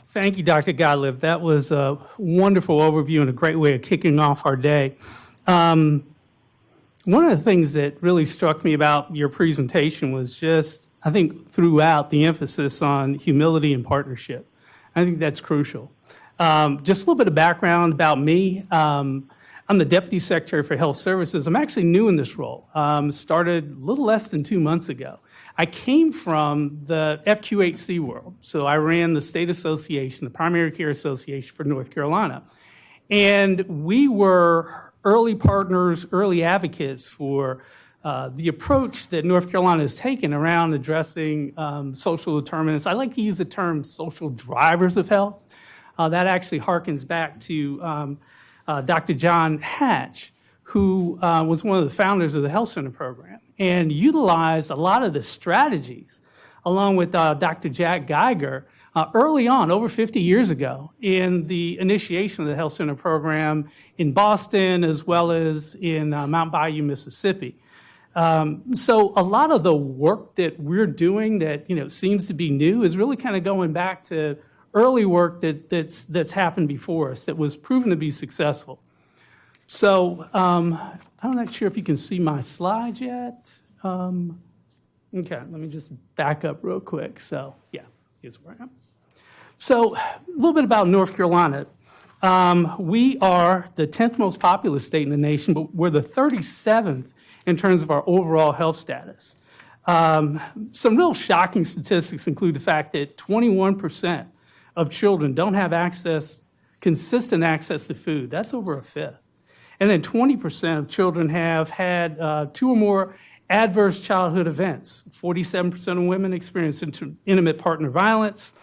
Thank you, Dr. Gottlieb. That was a wonderful overview and a great way of kicking off our day. One of the things that really struck me about your presentation was just, I think, throughout the emphasis on humility and partnership. I think that's crucial. Just a little bit of background about me. I'm the Deputy Secretary for Health Services. I'm actually new in this role. Started a little less than 2 months ago. I came from the FQHC world. So I ran the state association, the Primary Care Association for North Carolina. And we were early partners, early advocates for the approach that North Carolina has taken around addressing social determinants. I like to use the term social drivers of health. That actually harkens back to Dr. John Hatch, who was one of the founders of the Health Center program and utilized a lot of the strategies along with Dr. Jack Geiger early on, over 50 years ago, in the initiation of the Health Center program in Boston as well as in Mount Bayou, Mississippi. So a lot of the work that we're doing that seems to be new is really kind of going back to early work that's happened before us that was proven to be successful. So I'm not sure if you can see my slides yet. Okay, let me just back up real quick. So yeah, here's where I am. So a little bit about North Carolina. We are the 10th most populous state in the nation, but we're the 37th in terms of our overall health status. Some real shocking statistics include the fact that 21% of children don't have consistent access to food. That's over a fifth. And then 20% of children have had 2 or more adverse childhood events. 47% of women experience intimate partner violence.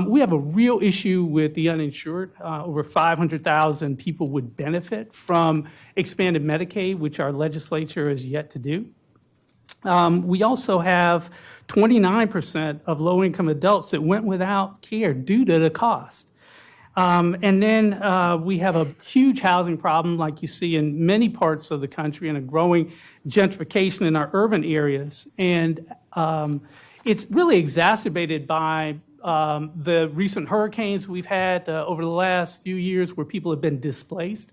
We have a real issue with the uninsured. Over 500,000 people would benefit from expanded Medicaid, which our legislature has yet to do. We also have 29% of low-income adults that went without care due to the cost. And then we have a huge housing problem like you see in many parts of the country and a growing gentrification in our urban areas. And it's really exacerbated by the recent hurricanes we've had over the last few years where people have been displaced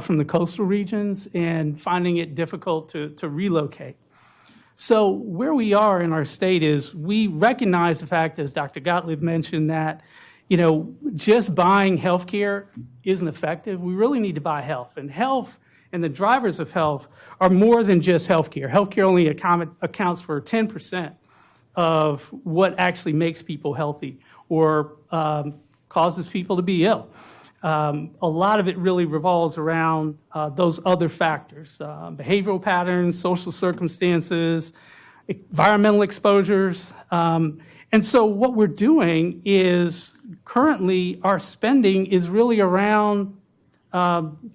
from the coastal regions and finding it difficult to relocate. So where we are in our state is we recognize the fact, as Dr. Gottlieb mentioned, that just buying health care isn't effective. We really need to buy health. And health and the drivers of health are more than just health care. Health care only accounts for 10% of what actually makes people healthy or causes people to be ill. A lot of it really revolves around those other factors, behavioral patterns, social circumstances, environmental exposures. And so what we're doing is currently our spending is really around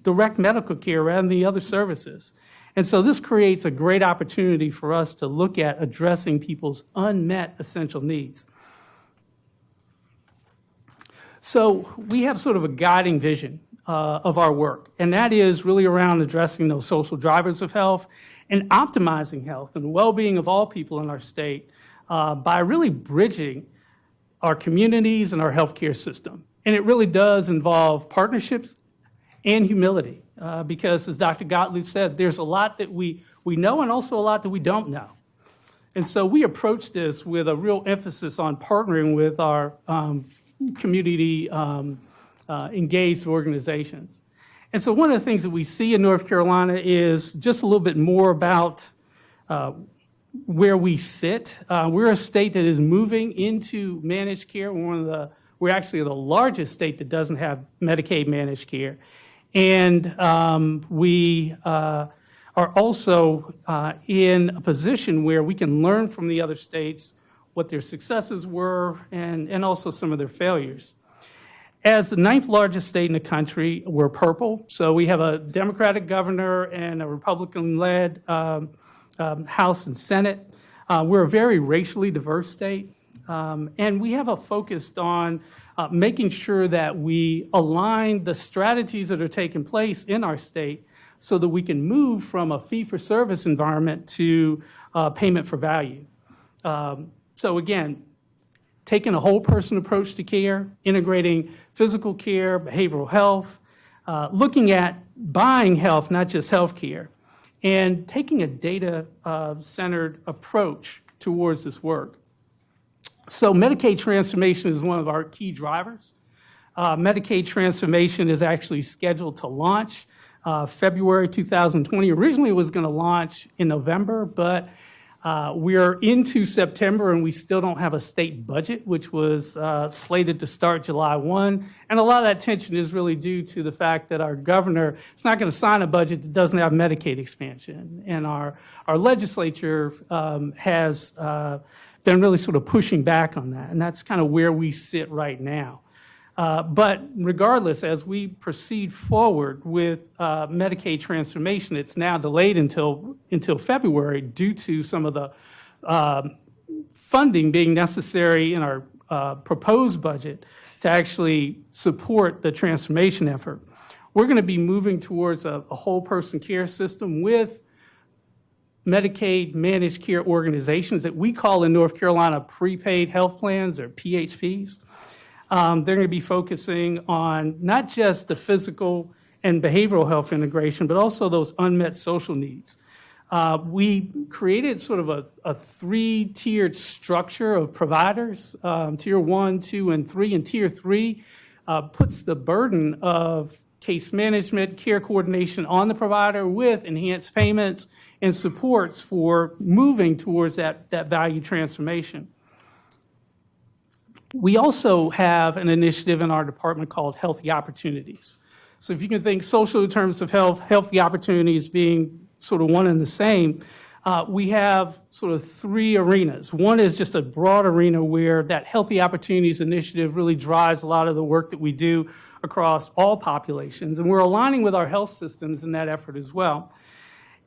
direct medical care rather than the other services. And so this creates a great opportunity for us to look at addressing people's unmet essential needs. So we have sort of a guiding vision of our work, and that is really around addressing those social drivers of health and optimizing health and well-being of all people in our state by really bridging our communities and our healthcare system. And it really does involve partnerships and humility because, as Dr. Gottlieb said, there's a lot that we know and also a lot that we don't know. And so we approach this with a real emphasis on partnering with our community engaged organizations. And so one of the things that we see in North Carolina is just a little bit more about where we sit. We're a state that is moving into managed care. We're actually the largest state that doesn't have Medicaid managed care. And we are also in a position where we can learn from the other states what their successes were and also some of their failures. As the 9th largest state in the country, we're purple. So we have a Democratic governor and a Republican-led House and Senate. We're a very racially diverse state. And we have a focus on making sure that we align the strategies that are taking place in our state so that we can move from a fee-for-service environment to payment for value. So again, taking a whole person approach to care, integrating physical care, behavioral health, looking at buying health, not just health care, and taking a data-centered approach towards this work. So Medicaid transformation is one of our key drivers. Medicaid transformation is actually scheduled to launch February 2020. Originally, it was going to launch in November, but we're into September and we still don't have a state budget, which was slated to start July 1. And a lot of that tension is really due to the fact that our governor is not going to sign a budget that doesn't have Medicaid expansion. And our legislature has been really sort of pushing back on that. And that's kind of where we sit right now. But regardless, as we proceed forward with Medicaid transformation, it's now delayed until February due to some of the funding being necessary in our proposed budget to actually support the transformation effort. We're going to be moving towards a whole person care system with Medicaid managed care organizations that we call in North Carolina prepaid health plans, or PHPs. They're going to be focusing on not just the physical and behavioral health integration, but also those unmet social needs. We created sort of a three-tiered structure of providers, Tier 1, 2, and 3. And Tier 3 puts the burden of case management, care coordination on the provider with enhanced payments and supports for moving towards that value transformation. We also have an initiative in our department called Healthy Opportunities. So if you can think social determinants of health, healthy opportunities being sort of one and the same, we have sort of three arenas. One is just a broad arena where that Healthy Opportunities initiative really drives a lot of the work that we do across all populations, and we're aligning with our health systems in that effort as well.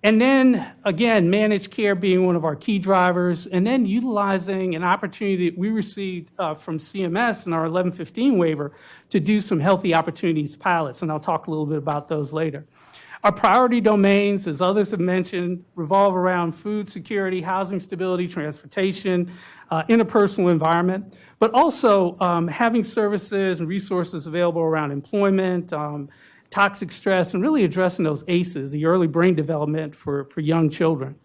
And then, again, managed care being one of our key drivers, and then utilizing an opportunity that we received from CMS in our 1115 waiver to do some Healthy Opportunities pilots, and I'll talk a little bit about those later. Our priority domains, as others have mentioned, revolve around food security, housing stability, transportation, interpersonal environment, but also having services and resources available around employment, toxic stress, and really addressing those ACEs, the early brain development for young children.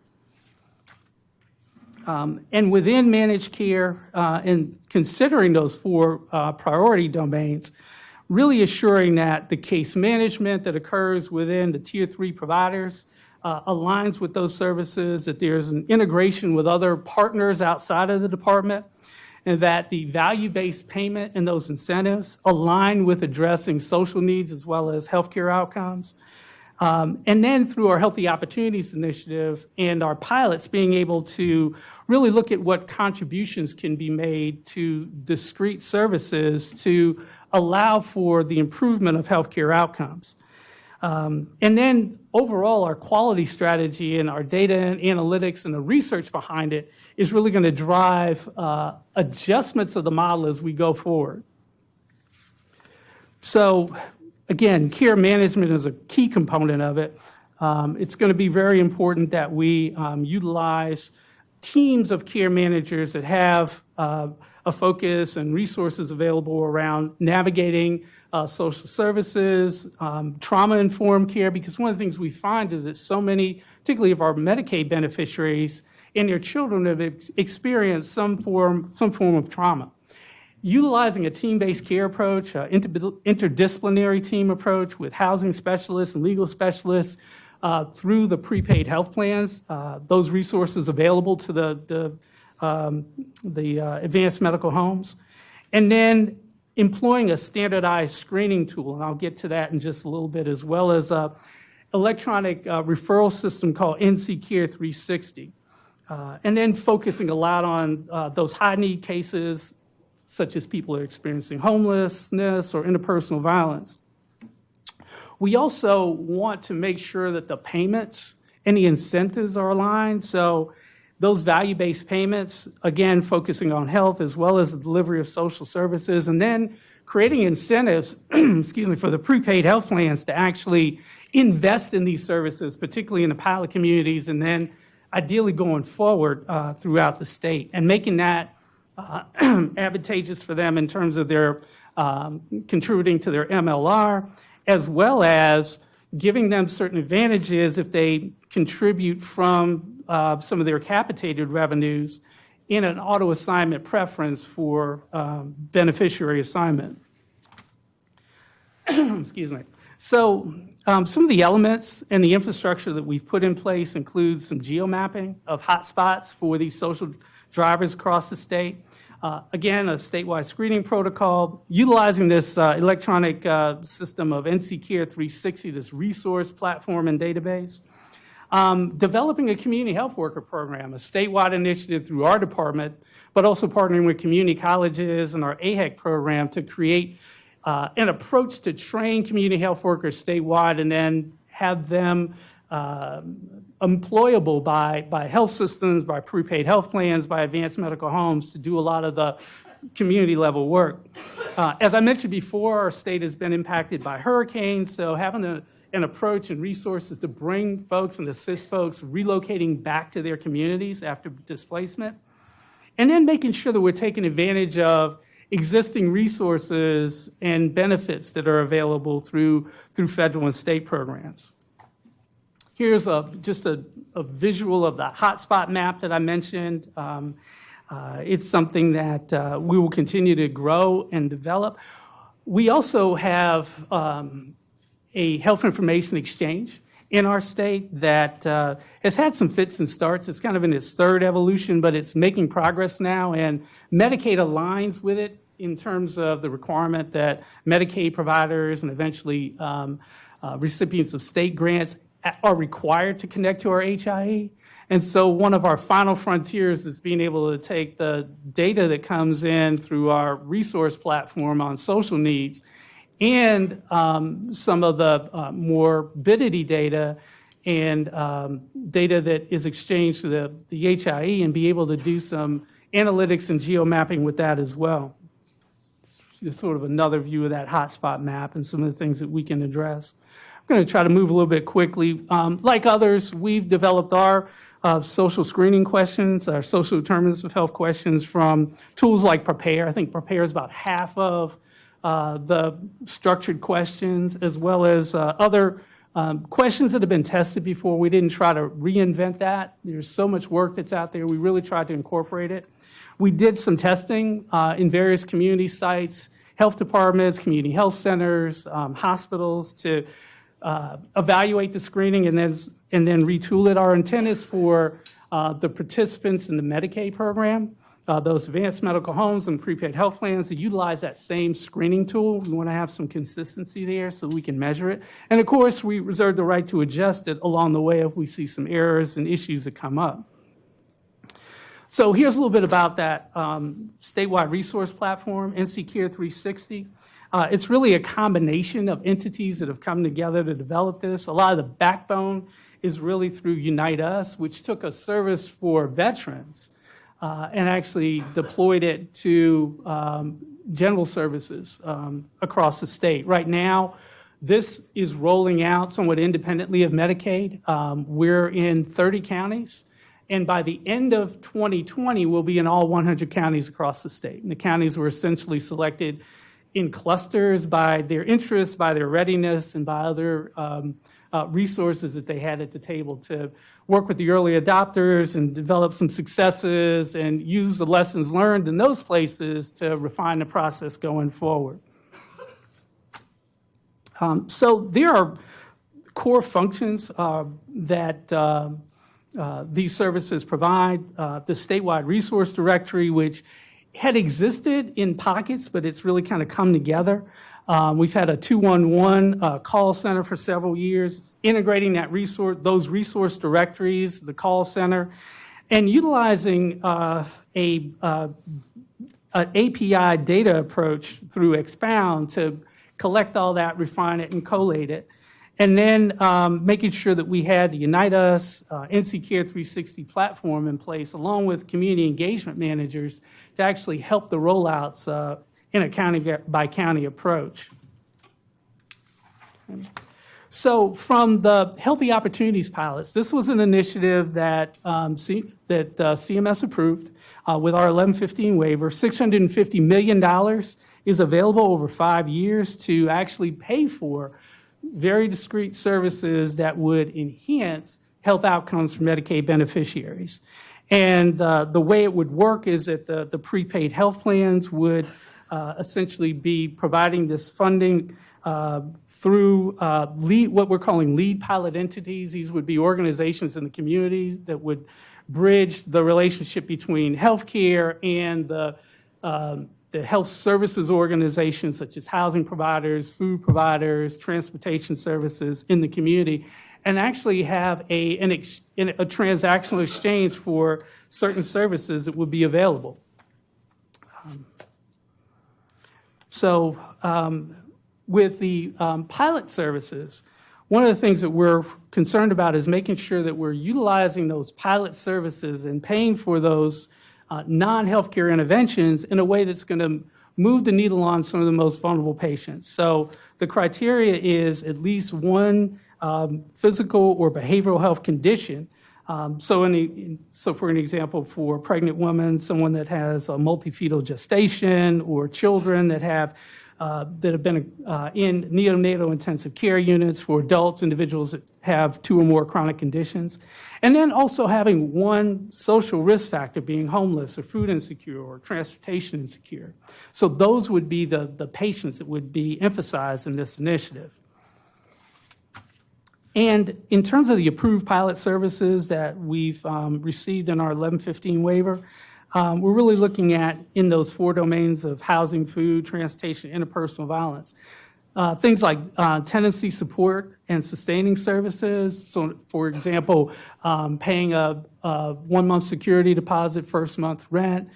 And within managed care, and considering those four priority domains, really assuring that the case management that occurs within the Tier 3 providers aligns with those services, that there's an integration with other partners outside of the department, and that the value-based payment and those incentives align with addressing social needs as well as healthcare outcomes. And then through our Healthy Opportunities Initiative and our pilots, being able to really look at what contributions can be made to discrete services to allow for the improvement of healthcare outcomes. And then overall, our quality strategy and our data and analytics and the research behind it is really going to drive adjustments of the model as we go forward. So again, care management is a key component of it. It's going to be very important that we utilize teams of care managers that have a focus and resources available around navigating social services, trauma-informed care, because one of the things we find is that so many, particularly of our Medicaid beneficiaries and their children, have experienced some form of trauma. Utilizing a team-based care approach, interdisciplinary team approach with housing specialists and legal specialists through the prepaid health plans, those resources available to the advanced medical homes, and then employing a standardized screening tool, and I'll get to that in just a little bit, as well as an electronic referral system called NC Care 360, and then focusing a lot on those high-need cases, such as people who are experiencing homelessness or interpersonal violence. We also want to make sure that the payments and the incentives are aligned. So those value-based payments, again, focusing on health as well as the delivery of social services, and then creating incentives, excuse me, for the prepaid health plans to actually invest in these services, particularly in the pilot communities, and then ideally going forward throughout the state, and making that advantageous for them in terms of their contributing to their MLR, as well as giving them certain advantages if they contribute from some of their capitated revenues in an auto-assignment preference for beneficiary assignment. Excuse me. So some of the elements and the infrastructure that we've put in place include some geomapping of hotspots for these social drivers across the state. Again, a statewide screening protocol, utilizing this electronic system of NC Care 360, this resource platform and database. Developing a community health worker program, a statewide initiative through our department, but also partnering with community colleges and our AHEC program to create an approach to train community health workers statewide and then have them employable by health systems, by prepaid health plans, by advanced medical homes to do a lot of the community level work. As I mentioned before, our state has been impacted by hurricanes, so having an approach and resources to bring folks and assist folks relocating back to their communities after displacement, and then making sure that we're taking advantage of existing resources and benefits that are available through federal and state programs. Here's just a visual of the hotspot map that I mentioned. It's something that we will continue to grow and develop. We also have a health information exchange in our state that has had some fits and starts. It's kind of in its third evolution, but it's making progress now, and Medicaid aligns with it in terms of the requirement that Medicaid providers and eventually recipients of state grants are required to connect to our HIE. And so one of our final frontiers is being able to take the data that comes in through our resource platform on social needs and some of the morbidity data and data that is exchanged to the HIE and be able to do some analytics and geomapping with that as well. Just sort of another view of that hotspot map and some of the things that we can address. I'm going to try to move a little bit quickly. Like others, we've developed our social screening questions, our social determinants of health questions from tools like Prepare. I think Prepare is about half of the structured questions, as well as other questions that have been tested before. We didn't try to reinvent that. There's so much work that's out there. We really tried to incorporate it. We did some testing in various community sites, health departments, community health centers, hospitals to evaluate the screening and then retool it. Our intent is for the participants in the Medicaid program, those advanced medical homes and prepaid health plans to utilize that same screening tool. We want to have some consistency there so we can measure it. And of course, we reserve the right to adjust it along the way if we see some errors and issues that come up. So here's a little bit about that statewide resource platform, NC Care 360. It's really a combination of entities that have come together to develop this. A lot of the backbone is really through Unite Us, which took a service for veterans and actually deployed it to general services across the state. Right now, this is rolling out somewhat independently of Medicaid. We're in 30 counties. And by the end of 2020, we'll be in all 100 counties across the state. And the counties were essentially selected in clusters by their interests, by their readiness, and by other resources that they had at the table to work with the early adopters and develop some successes and use the lessons learned in those places to refine the process going forward. So there are core functions that these services provide. The statewide resource directory, which had existed in pockets, but it's really kind of come together. We've had a 211 call center for several years, integrating those resource directories, the call center, and utilizing an API data approach through Expound to collect all that, refine it, and collate it. And then making sure that we had the Unite Us, NC Care 360 platform in place, along with community engagement managers to actually help the rollouts in a county-by-county approach. So from the Healthy Opportunities pilots, this was an initiative that, CMS approved with our 1115 waiver. $650 million is available over 5 years to actually pay for very discrete services that would enhance health outcomes for Medicaid beneficiaries. And the way it would work is that the prepaid health plans would essentially be providing this funding through what we're calling lead pilot entities. These would be organizations in the communities that would bridge the relationship between healthcare and the health services organizations such as housing providers, food providers, transportation services in the community, and actually have a transactional exchange for certain services that would be available. With the pilot services, one of the things that we're concerned about is making sure that we're utilizing those pilot services and paying for those non-healthcare interventions in a way that's going to move the needle on some of the most vulnerable patients. So the criteria is at least one physical or behavioral health condition. So for an example, for a pregnant woman, someone that has a multifetal gestation, or children that have been in neonatal intensive care units, for adults, individuals that have 2 or more chronic conditions, and then also having one social risk factor, being homeless or food insecure or transportation insecure. So those would be the patients that would be emphasized in this initiative. And in terms of the approved pilot services that we've received in our 1115 waiver, we're really looking at in those 4 domains of housing, food, transportation, interpersonal violence. Things like tenancy support and sustaining services. So, for example, paying a 1-month security deposit, first month rent,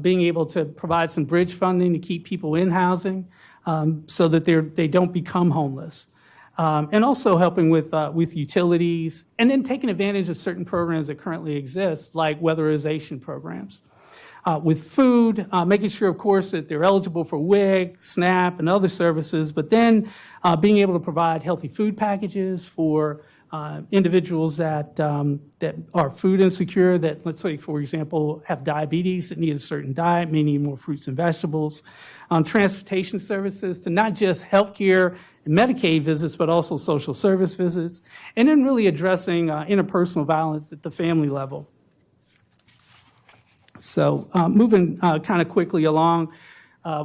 being able to provide some bridge funding to keep people in housing so that they don't become homeless. And also helping with utilities, and then taking advantage of certain programs that currently exist, like weatherization programs. With food, making sure, of course, that they're eligible for WIC, SNAP, and other services, but then being able to provide healthy food packages for individuals that are food insecure, that, let's say, for example, have diabetes, that need a certain diet, may need more fruits and vegetables. Transportation services to not just healthcare and Medicaid visits, but also social service visits, and then really addressing interpersonal violence at the family level. So moving kind of quickly along,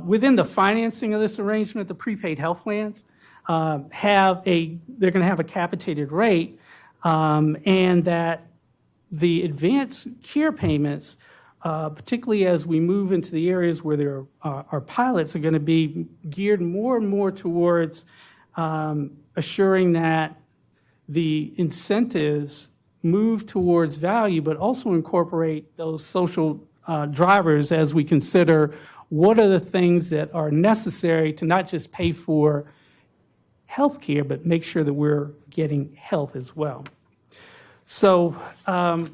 within the financing of this arrangement, the prepaid health plans they're going to have a capitated rate, and that the advanced care payments, particularly as we move into the areas where there are pilots, are going to be geared more and more towards assuring that the incentives move towards value, but also incorporate those social drivers as we consider what are the things that are necessary to not just pay for health care, but make sure that we're getting health as well. So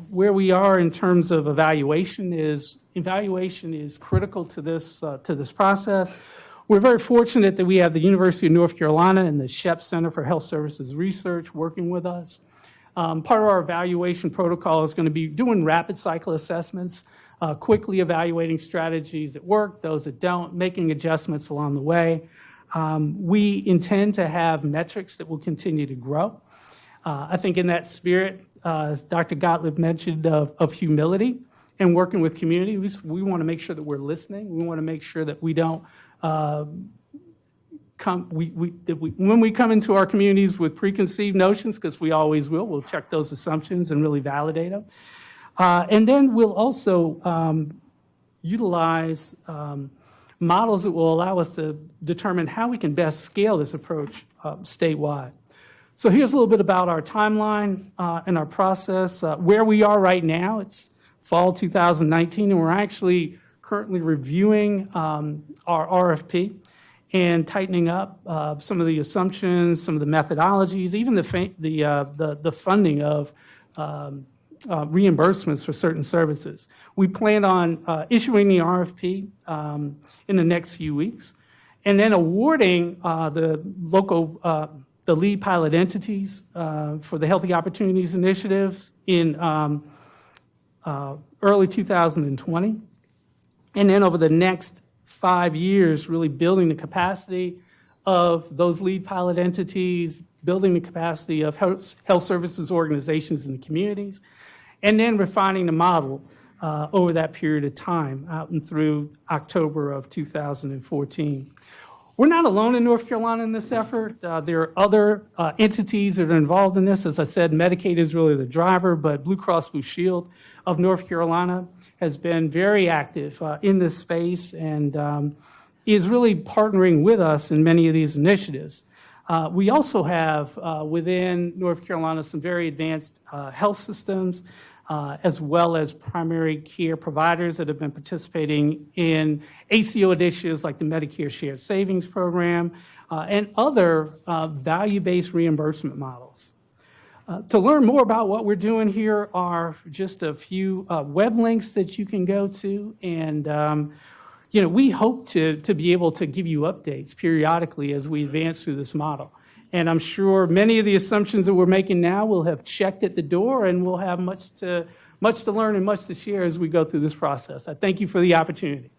where we are in terms of evaluation is critical to this process. We're very fortunate that we have the University of North Carolina and the Shep Center for Health Services Research working with us. Part of our evaluation protocol is going to be doing rapid cycle assessments, quickly evaluating strategies that work, those that don't, making adjustments along the way. We intend to have metrics that will continue to grow. I think in that spirit, as Dr. Gottlieb mentioned, of humility and working with communities, we want to make sure that we're listening. We want to make sure that we don't when we come into our communities with preconceived notions, because we always will, we'll check those assumptions and really validate them. And then we'll also utilize models that will allow us to determine how we can best scale this approach statewide. So here's a little bit about our timeline and our process. Where we are right now, it's fall 2019, and we're actually currently reviewing our RFP and tightening up some of the assumptions, some of the methodologies, even the funding of reimbursements for certain services. We plan on issuing the RFP in the next few weeks, and then awarding the local the lead pilot entities for the Healthy Opportunities Initiatives in early 2020. And then over the next 5 years, really building the capacity of those lead pilot entities, building the capacity of health services organizations in the communities, and then refining the model over that period of time out and through October of 2014. We're not alone in North Carolina in this effort. There are other entities that are involved in this. As I said, Medicaid is really the driver, but Blue Cross Blue Shield of North Carolina has been very active in this space and is really partnering with us in many of these initiatives. We also have within North Carolina some very advanced health systems as well as primary care providers that have been participating in ACO initiatives like the Medicare Shared Savings Program and other value-based reimbursement models. To learn more about what we're doing here are just a few web links that you can go to, and we hope to be able to give you updates periodically as we advance through this model. And I'm sure many of the assumptions that we're making now will have checked at the door, and we'll have much to learn and much to share as we go through this process. I thank you for the opportunity.